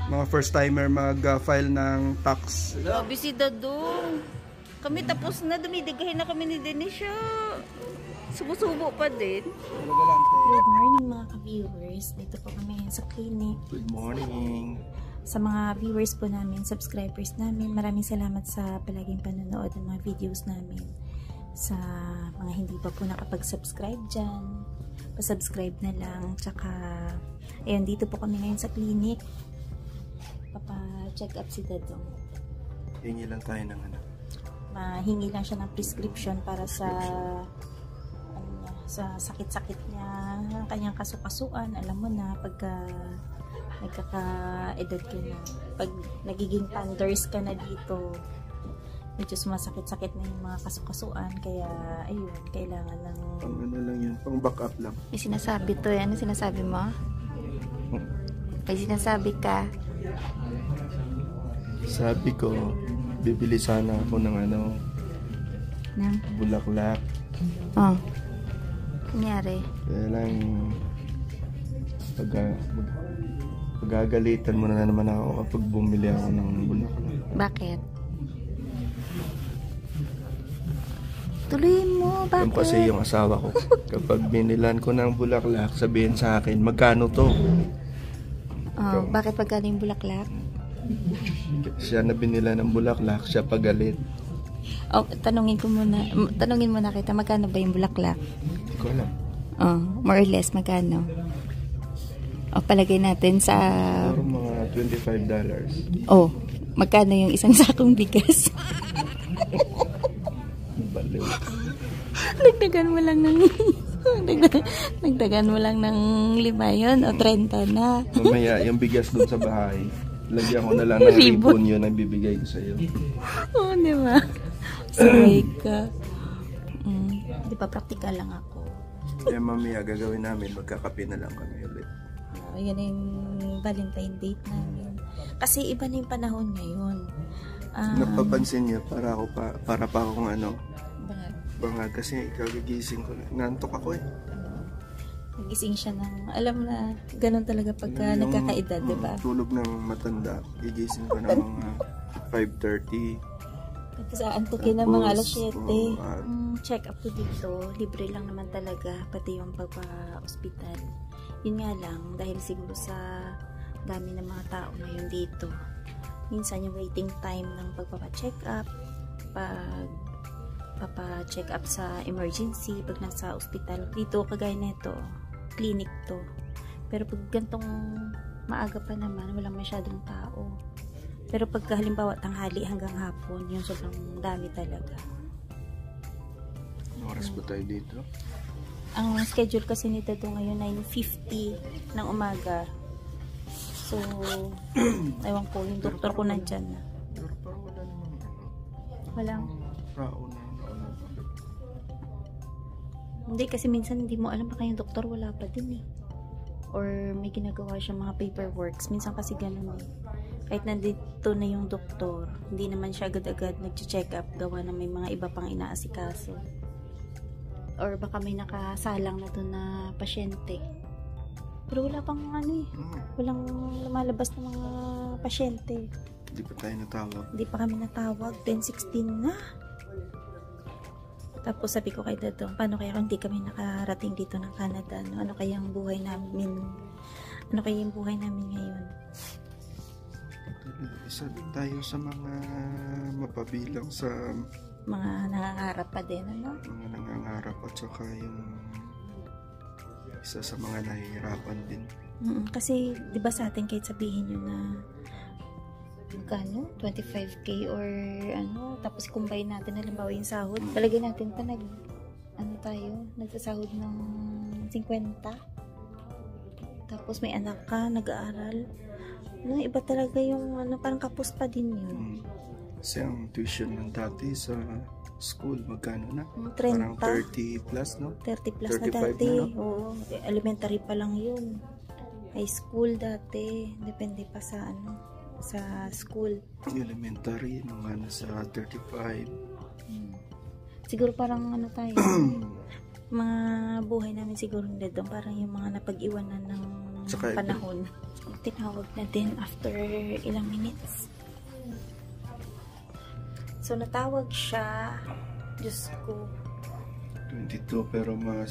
mga first timer mag-file ng tax. Grabe si Dadong. Kami tapos na, dumidigahin na kami ni Denisha. Sumusubo pa din. Good morning mga ka-viewers. Dito po kami sa clinic. Good morning. Sa mga viewers po namin, subscribers namin, maraming salamat sa palaging panonood ng mga videos namin. Sa mga hindi pa po nakapag-subscribe dyan, pa-subscribe na lang. Tsaka, ayun, dito po kami ngayon sa clinic. Papa-check up si Dadong. Hingi lang tayo ng ano. Mahingi lang siya ng prescription para sa sakit-sakit niya, kanyang kasukasuan. Alam mo na, pagka nagkaka-edad ka na, pag nagiging thunders ka na dito, medyo sumasakit-sakit na yung mga kasukasuan. Kaya, ayun, kailangan ng... Pang ano lang yun, pang back up lang. May sinasabi to eh. Ano sinasabi mo? May sinasabi ka? Sabi ko, bibili sana ako ng ano, Nang? bulaklak. Oh. Kunyari? Kaya lang, pagagalitan mo na naman ako kapag bumili ako ng bulaklak. Bakit? Tuloyin mo, bakit? Yung kasi yung asawa ko, kapag binilan ko ng bulaklak, sabihin sa akin, magkano to? Oh, bakit pagkano yung bulaklak? Siya na binila ng bulaklak, siya pagalit. Oh, tanungin mo na kita, magkano ba yung bulaklak? Hindi ko alam. Oh, more or less, magkano? O, palagay natin sa... Pero mga $25. Oh, magkano yung isang sakong bigas? Baliw. Nagdagan mo lang ng... Nagdagan mo lang ng 5 yun o 30 na. Mamaya, yung bigas dun sa bahay, lagyan ko na lang ng ribbon yun na bibigay ko sa'yo. Oo, di ba? Sabay ka. Di ba, practical lang ako. Kaya mamaya, gagawin namin, magkakape na lang kami ulit. Yan na yung Valentine date namin. Kasi iba na yung panahon ngayon. Napapansin niyo, para pa akong ano, Bangag. bangag kasi kagigising ko. Nantok ako eh. Nagising siya ng, alam na, ganun talaga pagka nagkakaedad, di ba? Tulog ng matanda, gigising ko ng mga 5:30. Tapos aantukin ng mga alas 7. Oo, Check up ko dito, libre lang naman talaga, pati yung pagpa-hospital. Yun nga lang, dahil siguro sa dami ng mga tao ngayon dito, minsan yung waiting time ng pagpapa-check up, papa-check up sa emergency, pag nasa hospital, dito kagaya nito, clinic to. Pero pag gantong maaga pa naman, walang masyadong tao. Pero pagka halimbawa tanghali hanggang hapon, yung sobrang dami talaga. Ano oras ba tayo dito? Ang schedule kasi ni Tato ngayon 9:50 ng umaga. So, ewan ko, yung doktor ko nandyan na. Pero parang wala naman ano. Walang. Rao na ano. Hindi, kasi minsan hindi mo alam baka yung doktor wala pa din eh. Or may ginagawa siya mga paperworks. Minsan kasi ganun eh. Kahit nandito na yung doktor, hindi naman siya agad-agad nag-check up, gawa na may mga iba pang inaasikaso. Or baka may nakasalang na doon na pasyente. Pero wala pang ano eh. Walang lumalabas na mga pasyente. Hindi pa tayo natawag. Hindi pa kami natawag. 10:16 na. Tapos sabi ko kay Dato, paano kaya kung hindi kami nakarating dito ng Canada? No? Ano kaya ang buhay namin? Ano kaya yung buhay namin ngayon? Isa din tayo sa mga mapabilang sa Mga nangangarap pa din, ano? mga nangangarap at saka yung isa sa mga nahihirapan din. Kasi, di ba sa atin kahit sabihin nyo na magkano? 25k or ano, tapos combine natin halimbawa yung sahod. Palagay natin pa nagsasahod ng 50. Tapos may anak ka, nag-aaral. No, iba talaga yung ano, parang kapos pa din yun. Kasi ang tuition ng dati sa school, magkano na? 30. Parang 30 plus, no? 30 plus 35 na dati. na, no? Oo, elementary pa lang yun. High school dati, depende pa sa ano, sa school. Elementary, mga nasa 35. Siguro parang ano tayo, mga buhay namin siguro nila doon, parang yung mga napag-iwanan ng Tsaka panahon. Tinawag na din after ilang minutes. So, natawag siya. Diyos ko. 22 pero mga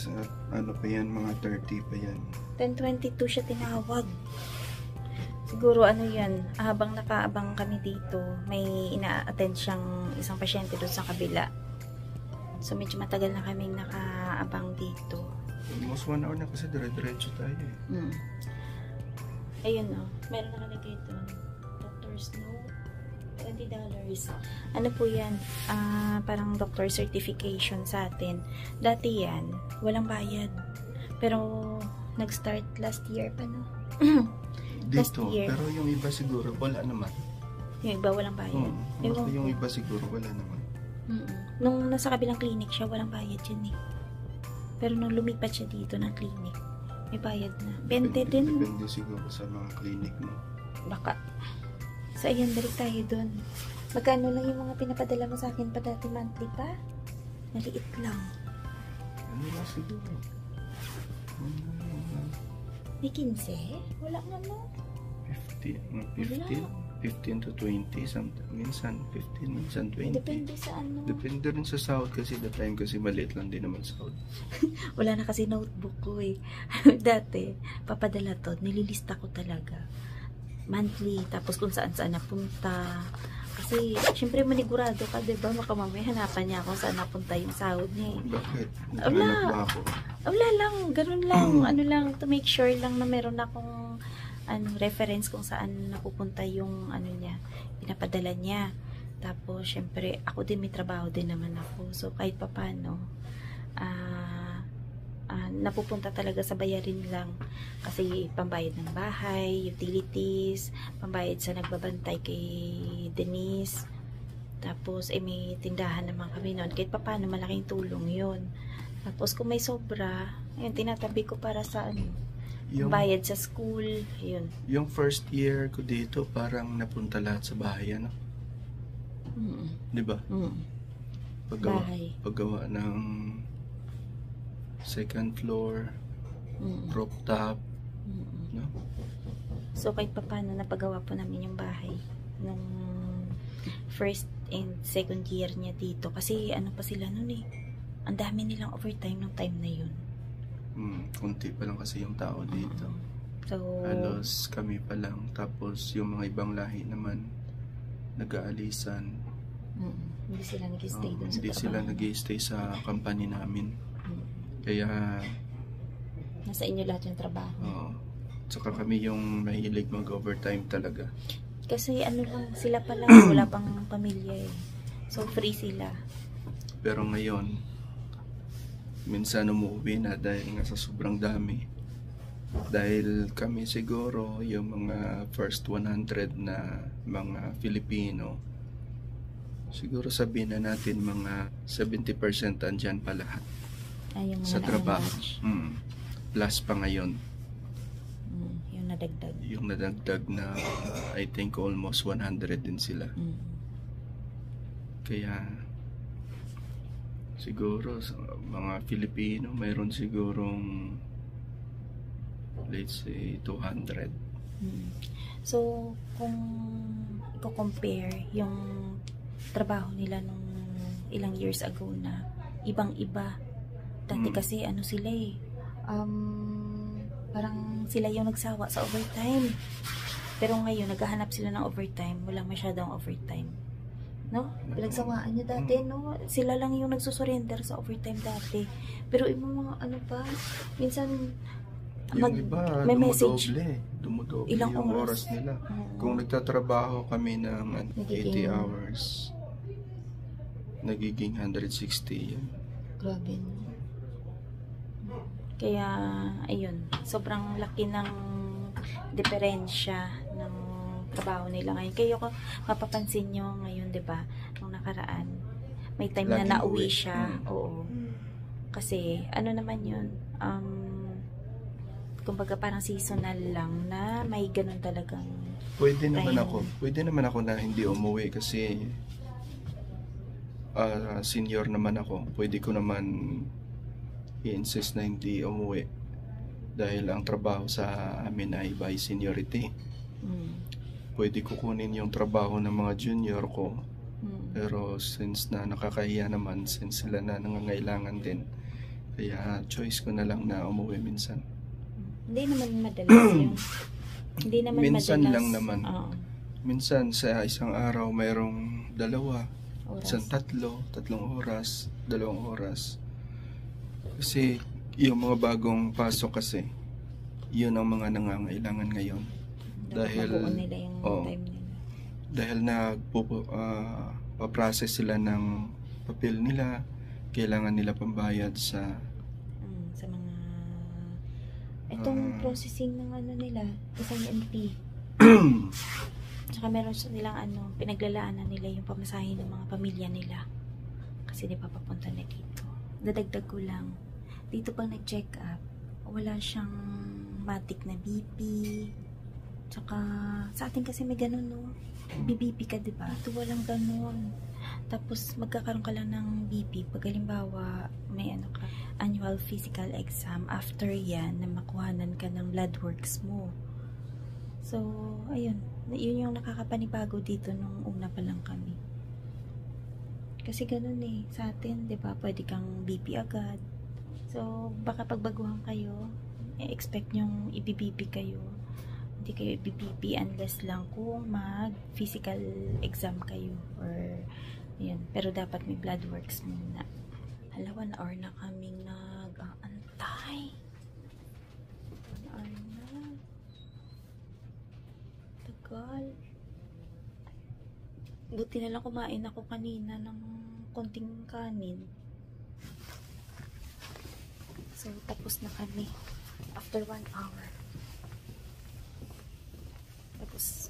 ano pa yan, mga 30 pa yan. 10:22 siya tinawag. Siguro ano yan, habang nakaabang kami dito, may ina-attend siyang isang pasyente doon sa kabila. So, medyo matagal na kaming nakaabang dito. Almost 1 hour na kasi dire-diretso tayo eh. Ayun o, meron nakalagay doon. Doctor's note, $20. Ano po yan? Parang doctor certification sa atin. Dati yan, walang bayad. Pero, nag-start last year pa, no? Last Dito, year. pero yung iba siguro wala naman. Yung iba walang bayad. Yung iba siguro wala naman. Nung nasa kabilang clinic siya, walang bayad yun eh. Pero nung lumipat siya dito ng clinic, may bayad na. 20 din. Depende siguro sa mga clinic mo. Baka. So, ayan, balik tayo dun. Magkano lang yung mga pinapadala mo sa akin pa dati monthly pa? Maliit lang. Ano lang siguro? May 15? Wala nga no? 15 to 20 something. Minsan 15, minsan 20. Depende sa ano. Depende rin sa sahod kasi the time kasi maliit lang din naman sahod. Wala na kasi notebook ko eh. Dati, papadala to, nililista ko talaga. Monthly, tapos kung saan-saan napunta. Kasi, syempre manigurado ka, diba? Makamamay, hanapan niya kung saan napunta yung sahod niya eh. Bakit? Wala. Naghanap ba ako? Wala lang, ganun lang. Ano lang, to make sure lang na meron akong reference kung saan napupunta yung ano niya, pinapadala niya. Tapos, syempre, ako din may trabaho din naman ako. So, kahit papano, napupunta talaga sa bayarin lang. Kasi, pambayad ng bahay, utilities, pambayad sa nagbabantay kay Denise. Tapos, may tindahan naman kami noon. Kahit papano, malaking tulong yun. Tapos, kung may sobra, ayun, tinatabi ko para sa yung bayad sa school, yun. Yung first year ko dito, parang napunta lahat sa bahay, ano? Di ba? Paggawa ng second floor, rooftop, no? So, kahit pa paano, napagawa po namin yung bahay nung first and second year niya dito. Kasi, ano pa sila nun eh. Ang dami nilang overtime ng time na yun. Kunti pa lang kasi yung tao dito. So, halos kami pa lang. Tapos yung mga ibang lahi naman nag-aalisan. Hindi sila nag-stay dun sa Hindi sila nag-stay sa company namin. Kaya nasa inyo lahat yung trabaho. Tsaka kami yung mahilig mag-overtime talaga. Kasi ano lang, sila pa lang, wala pang pamilya eh. So free sila. Pero ngayon, minsan umuwi na dahil nga sa sobrang dami. Dahil kami siguro yung mga first 100 na mga Filipino, siguro sabihin na natin mga 70% andyan pa lahat sa trabaho. Plus pa ngayon. Yung nadagdag. Yung nadagdag na I think almost 100 din sila. Kaya siguro sa mga Filipino mayroon sigurong let's say 200. So kung i-compare yung trabaho nila nung ilang years ago na ibang-iba. Dati kasi ano sila eh, parang sila yung nagsawa sa overtime. Pero ngayon naghahanap sila ng overtime, wala masyadong overtime. No? Pinagsawaan niya dati, no? Sila lang yung nagsusurrender sa overtime dati. Pero ibang mga ano pa, minsan yung iba, may message. Dumudoble Ilang yung oras nila. Kung nagtatrabaho kami ng 80 hours, nagiging 160 yan. Grabe. Kaya, ayun, sobrang laki ng diferensya ng trabaho nila ngayon. Kaya ako, mapapansin nyo ngayon, di ba, nung nakaraan, may time lagi na nauwi siya. Oo. Kasi, ano naman yun, kumbaga parang seasonal lang na may ganun talagang Pwede naman ako na hindi umuwi kasi senior naman ako. Pwede ko naman i-insist na hindi umuwi. Dahil ang trabaho sa amin ay by seniority. Pwede ko kunin yung trabaho ng mga junior ko. Pero since na nakakahiya naman, since sila na nangangailangan din, kaya choice ko na lang na umuwi minsan. Hindi naman madalas yun. Hindi naman Minsan madalas. lang naman. Oo. Minsan sa isang araw mayroong 2, Oras. isang 3 oras, 2 oras. Kasi yung mga bagong pasok kasi, yun ang mga nangangailangan ngayon. Dahil mabuo nila yung time nila. Dahil pa-process sila ng papel nila, kailangan nila pambayad sa mga itong processing ng ano nila, isang NP. Tsaka meron silang pinaglalaanan nila yung pamasahe ng mga pamilya nila. Kasi di pa papunta na dito. Dadagdag ko lang, dito pang nag-check up, wala siyang matik na BP. Tsaka sa atin kasi may ganun, no? BBP ka, di ba? Ito walang ganun. Tapos magkakaroon ka lang ng BP pag halimbawa may annual physical exam. After yan, na makuhanan ka ng blood works mo. So, ayun. Yun yung nakakapanibago dito nung una pa lang kami. Kasi ganun sa atin, di ba? Pwede kang BP agad. So, baka pagbaguhan kayo, expect nyong i-BP kayo. Hindi kayo i-BP unless lang kung mag-physical exam kayo. Or, yun. Pero dapat may blood works muna. 1 hour na kaming nag-aantay. 1 hour na. Tagal. Buti na lang kumain ako kanina ng konting kanin. So, tapos na kami. After 1 hour. Tapos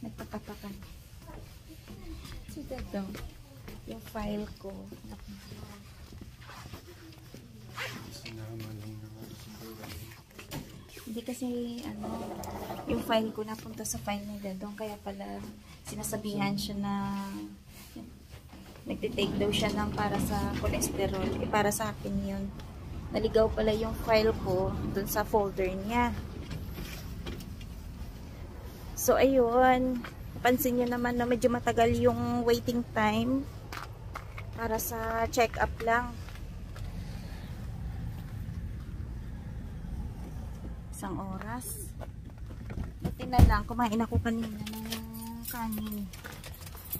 nagpapapakan. So, dito, yung file ko. Hindi kasi, yung file ko napunta sa file ni Dadong, kaya pala sinasabihan siya na nagtitake daw siya ng para sa cholesterol. Para sa akin yun. Naligaw pala yung file ko dun sa folder niya. So, ayun. Pansin nyo naman na medyo matagal yung waiting time para sa check-up lang. 1 oras. Buti na lang, kumain ako kanina ng kanin.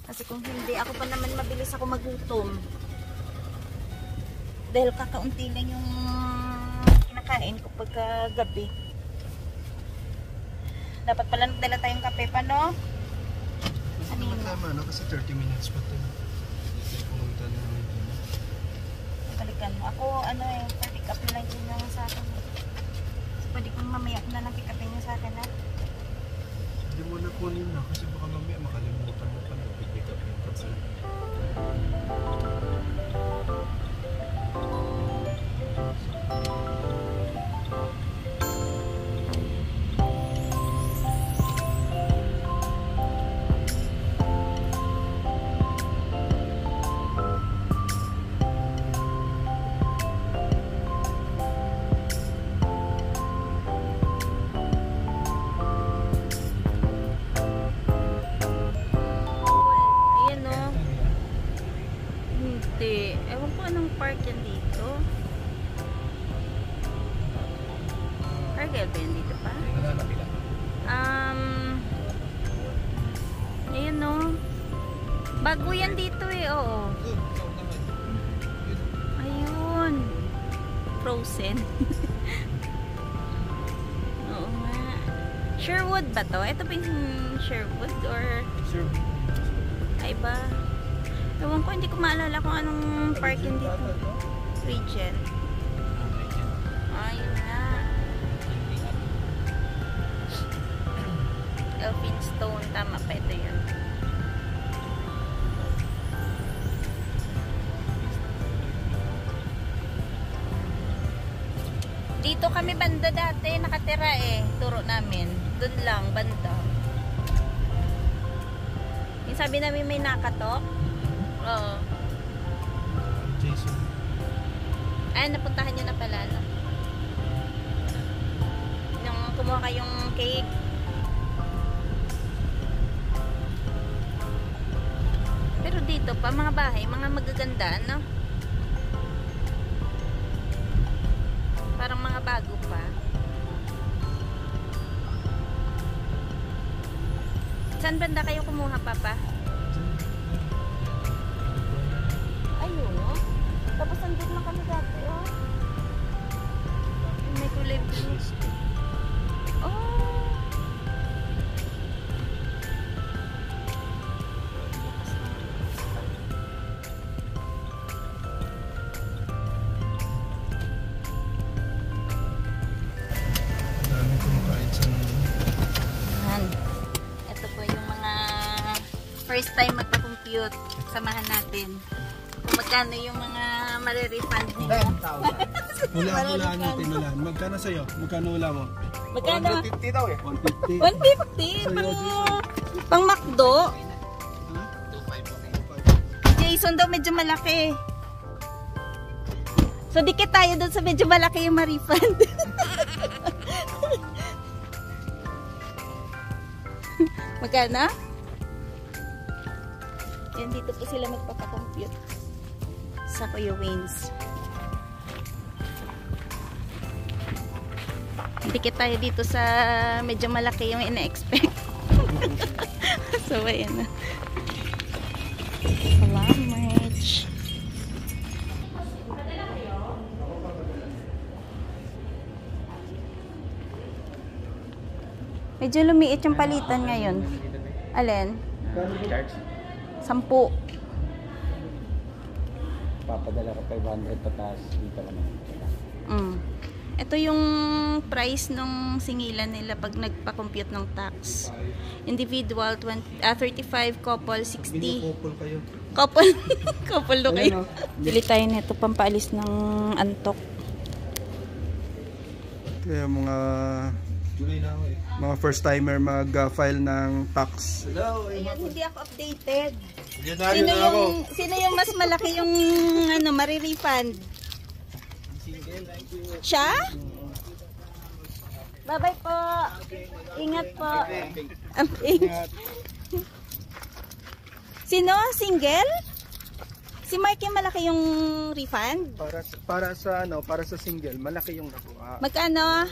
Kasi kung hindi, ako pa naman mabilis ako magutom. Dahil kakaunti lang yung kinakain ko pagka gabi. Dapat pala nagdala tayong kape pa, no? Tama, no? Kasi 30 minutes pa ito. Pumunta na. Balikan mo. Ako, pick up na lang yun lang sa akin. Pwede kong mamaya na lang pick upin nyo sa akin, ha? Hindi mo na kunin na kasi baka mamaya makalimutan mo pa na pick up yung kapsal. Ewan ko anong park yan dito. Cargill ba yan dito pa? Ayan no. Bago yan dito oo. Ayun. Frozen. Oo nga. Sherwood ba to? Ito ba yung Sherwood or? Sherwood. Ay ba? Ewan ko, hindi ko maalala kung anong park yun dito. Regent. Ayun nga. Elphinstone. Tama pa ito yun. Dito kami banda dati. Nakatira Turo namin. Doon lang, banda. Yung sabi namin may nakatok. Oo. Jason. Ay, napuntahan nyo na pala, no? Nung kumuha kayong cake. Pero dito pa, mga bahay, mga magaganda, no? Parang mga bago pa. Saan banda kayo kumuha, Papa? Ayun, no? Tapos andun na kami dati, oh. May kulay blue. Oh! Dami kumakain sa Yan. Ito po yung mga first time magpa-compute. Samahan natin. Kung magkano yung mga marirefund nila. Wala natin wala. Magkano sa'yo? Magkano wala mo? Magkano? 150 daw eh. 150. 150. Pang McDo. Jason daw medyo malaki. So dikit tayo doon sa medyo malaki yung ma-refund. Magkano? Yan, dito po sila magpapakompute sa Kuya Wayne's. Dikit tayo dito sa medyo malaki yung ina-expect. So, ayan na. Salamat. Medyo lumiit yung palitan ngayon. Alin? Charge? 10. Papadala ka 500 pataas dito ka naman. Ito yung price nung singilan nila pag nagpa-compute ng tax. Individual 35, couple 60. Binukupol kayo. Couple. Couple do kayo. Bili tayo nito pampaalis ng antok. Kaya mga first timer mag-file ng tax. Ayan, hindi ako updated. Milyonaryo na ako. Sino yung mas malaki yung ano, marirefund? Siya? Bye-bye po. Ingat po. Sino? Single? Si Mark yung malaki yung refund? Para sa single, malaki yung nakuha. Magkano?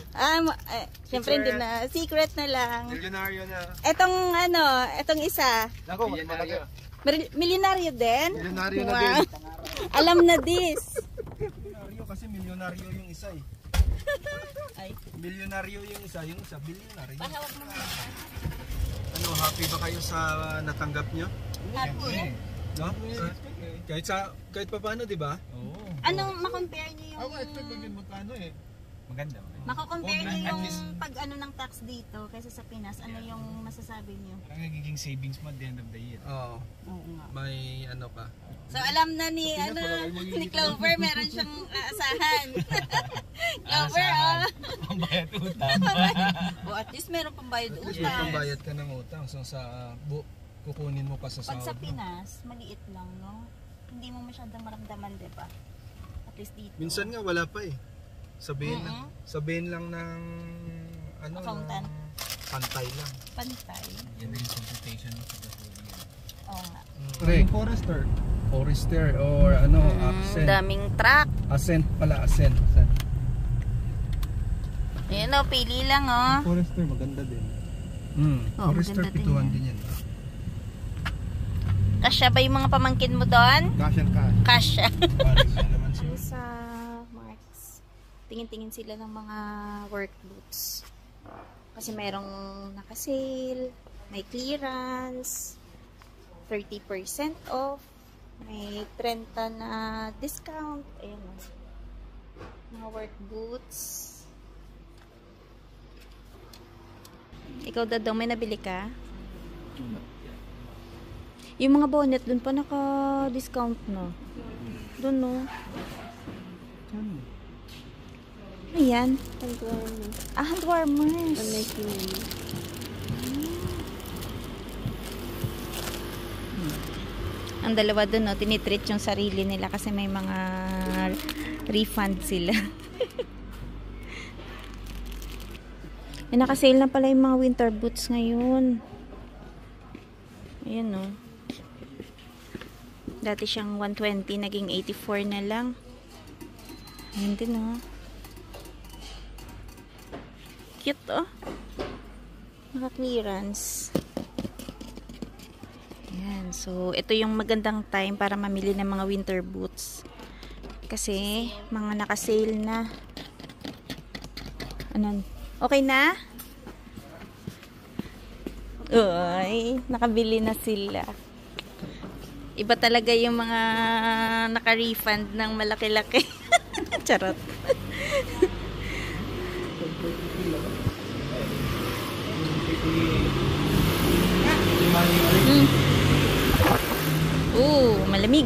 Siyempre hindi na. Secret na lang. Milyonaryo na. Etong isa. Nako, milyonaryo. Milyonaryo din? Milyonaryo na Wow. din. Alam na this. Milyonaryo kasi milyonaryo yung isa eh. Ay. Milyonaryo yung isa bilyonaryo. Pahawak mo na. Happy ba kayo sa natanggap nyo? Happy. No? Kahit pa paano, di ba? Oo. Anong ma-compare niyo yung... magkano eh. Maganda. Mako-compare niyo yung pag-ano ng tax dito kaysa sa Pinas, ano yung masasabi niyo? Ang nagiging savings mo at the end of the year. Oo. Oo nga. May ano ka. So alam na ni ni Clover, meron siyang aasahan. Clover, Pambayad utang. at least meron pambayad May utang. pambayad ka ng utang. So sa kukunin mo pa sa Pag sa sahod mo. Pinas, maliit lang, no? Hindi mo masyadong maramdaman, di ba? At least dito. Minsan nga wala pa eh. Sabihin lang ng ano, Accountant. ng pantay lang. Pantay. Yan na yung computation mo sa the whole year. Oo nga. Forester. Forester or accent. Daming truck. Accent pala, accent. Ayan o, pili lang o. Forester maganda din. Oo, Forester maganda din pituan yan. din yan. Kasya ba yung mga pamangkin mo doon? Cash and cash. Kasya. Paris na naman siya. Sa Marks, tingin-tingin sila ng mga work boots. Kasi merong naka-sale, may clearance, 30% off, may 30 na discount. Ayan o. Mga work boots. Ikaw daw, may nabili ka? Yung mga bonnet, dun pa naka-discount na. Dun, no? Ayan. Hand warmers. Ang dalawa dun, no, tinitreat yung sarili nila kasi may mga refund sila. Nakasale na pala yung mga winter boots ngayon. Ayan o. Dati siyang 120, naging 84 na lang. Ayan din o. Cute o. Naka-clearance. Ayan. So, ito yung magandang time para mamili ng mga winter boots. Kasi, mga nakasale na. Ano? Okay na? Uy, nakabili na sila. Iba talaga yung mga naka-refund ng malaki-laki. Charot. Malamig.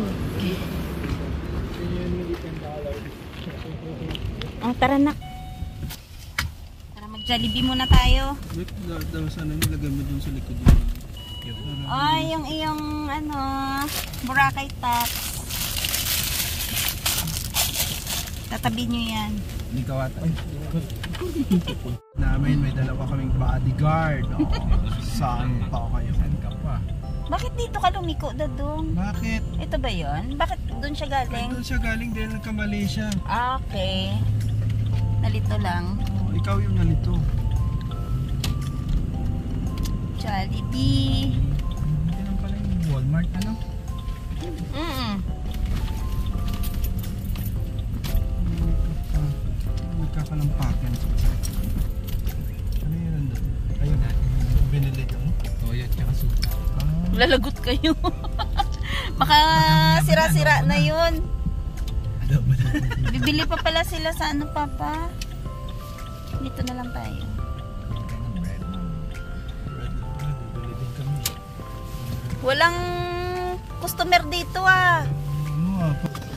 Oh, tara na. Tara mag-Jollibee muna tayo. Wait, sana nilagay mo dun sa likod yun. Yung iyong ano, Boracay tax. Tatabi nyo yan. Hindi ka wata. Namin may dalawa kaming bodyguard. Oh, saan pa kayo? Saan ka pa? Bakit dito ka lumiko, Dadong? Bakit? Ito ba yon? Bakit doon siya galing? Doon siya galing dahil nagkamali siya. Ah, okay. Nalito lang. Oh, ikaw yung nalito. Jollibee. Hindi lang pala yung Walmart, ano? Nagkakalampakan. Ano yun nandun? Ayun, binili doon. Toyo at saka suka. Lalagot kayo. Baka sira-sira na yun. Bibili pa pala sila sa ano, Papa? Dito na lang tayo. Walang customer dito ah.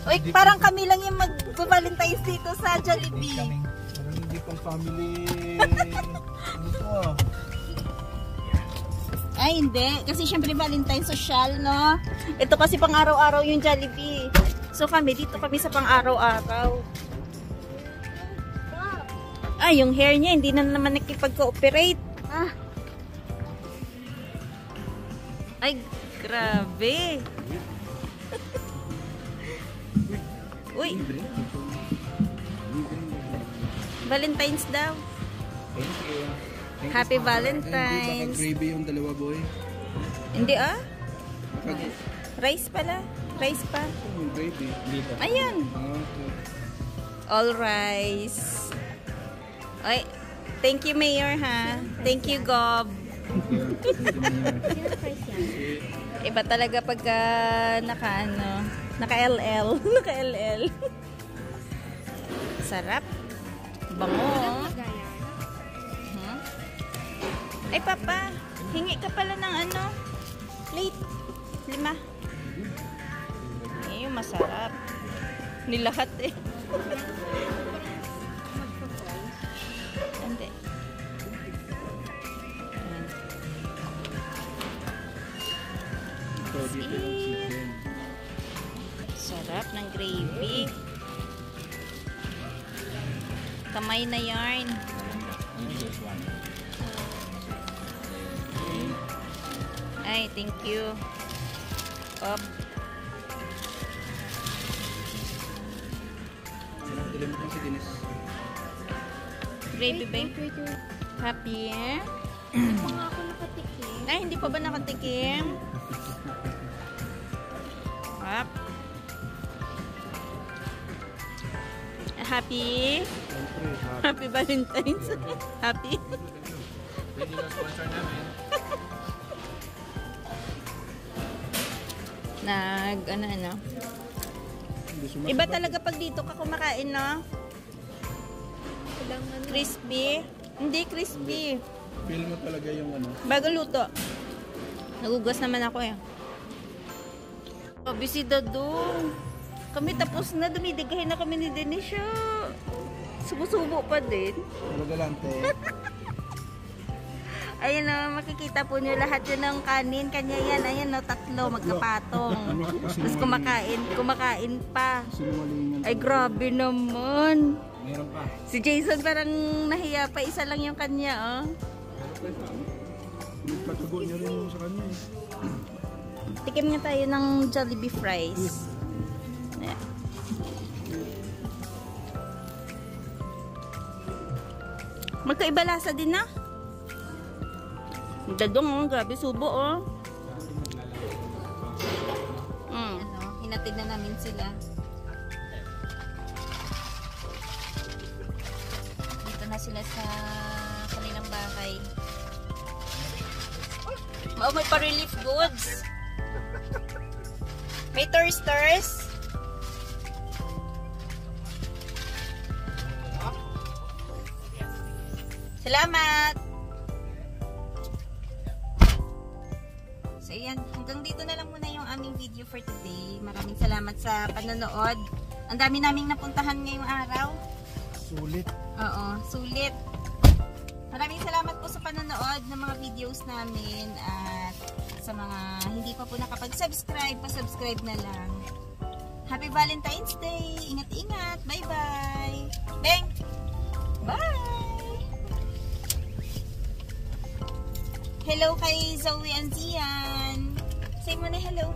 Uy, parang kami lang yung mag-Valentine's dito sa Jollibee. Parang hindi pang family. Ano to ah? Ay, hindi. Kasi syempre Valentine's social, no? Ito kasi pang araw-araw yung Jollibee. So kami, dito kami sa pang araw-araw. Ah, yung hair niya, hindi na naman nakipag-cooperate. Ah. Ay, grabe. Uy. Valentine's daw. Thank you. Happy Valentine's. Hindi gravy yung dalawa, boy. Hindi ah. Pag Rice pala. Rice pa. yung gravy dito. Ayan. Okay. All rice. Ay, thank you Mayor ha. Thank you Gob. Iba talaga pag naka-LL. Naka-LL. Sarap. Bango. Ay Papa, hingi ka pala ng ano? Plate. 5. Yung masarap. Nilahat eh. Hindi. Sarap ng gravy. Kamay na yarn. Ay, thank you. Up. Dilim mo si Dennis. Gravy ba? Happy eh? Hindi pa nga ako nakatikim. Ay, hindi pa ba nakatikim? Up. Happy? Happy Valentine's. Happy? Ano. Iba talaga pag dito ka kumakain, no? Crispy. Hindi crispy. Feel mo talaga yung ano. Bago luto. Nagugas naman ako eh. Busy Dadong. Kami tapos na. Dumidigahin na kami ni Denisha. Subo-subo pa din. Talaga lang, te. Ayan o, makikita po nyo lahat yun ng kanin. Kanya yan, ayan o, 3 magkapatong. Tapos kumakain pa. Ay, grabe naman. Meron pa. Si Jason parang nahiya pa, isa lang yung kanya, oh. Pagkago niya rin yung sa kanya eh. Tikim nga tayo ng Jollibee fries. Ayan. Magkaiba lasa din na. Dadong, oh. Grabe, subo, oh. Hinatid na namin sila. Dito na sila sa kanilang bahay. Oh, may pa-relief goods. May toasters. Salamat! So, ayan. Hanggang dito na lang muna yung aming video for today. Maraming salamat sa panonood. Ang dami naming napuntahan ngayong araw. Sulit. Oo, sulit. Maraming salamat po sa panonood ng mga videos namin at sa mga hindi pa po nakapag-subscribe, pa-subscribe na lang. Happy Valentine's Day! Ingat-ingat! Bye-bye! Bang! Bye! Hello kay Zoe and Zian! Say mo na hello!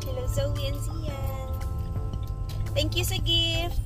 Hello Zoe and Zian! Thank you sa gift!